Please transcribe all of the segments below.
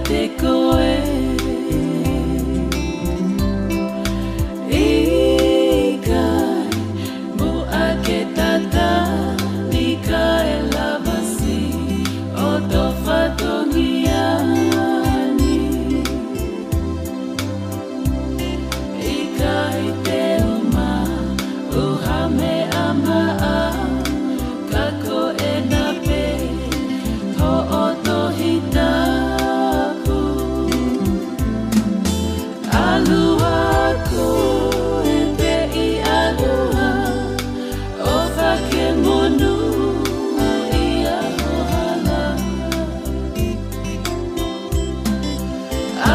te koe I kai mua ke tata Ni kai lavasi o to whatongiani I kai te uma uhame ama a kako e na pe ho o to hitapu alua ko e pe I alua o whake monu I a hohala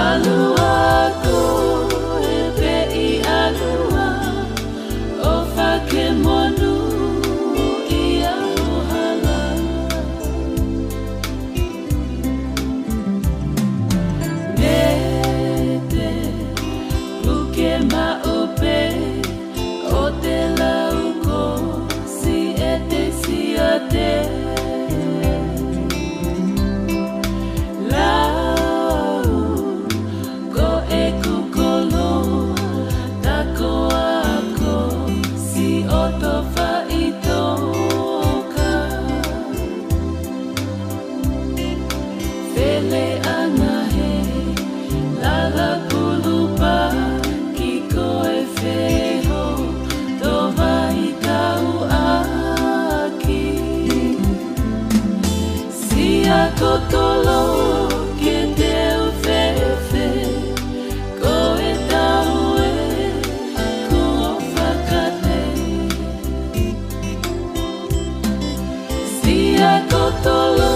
alua ko e pe I alua o whake monu I a hohala Mete uke maupe o te lauko si e te siate Lau ko e kukolo tako ako si o to whaitoka Whele ana he lala kulupa ki koe wheho to vai tau aki Sia kotolo ke te uwhewhe ko e tau e kua whakate Sia kotolo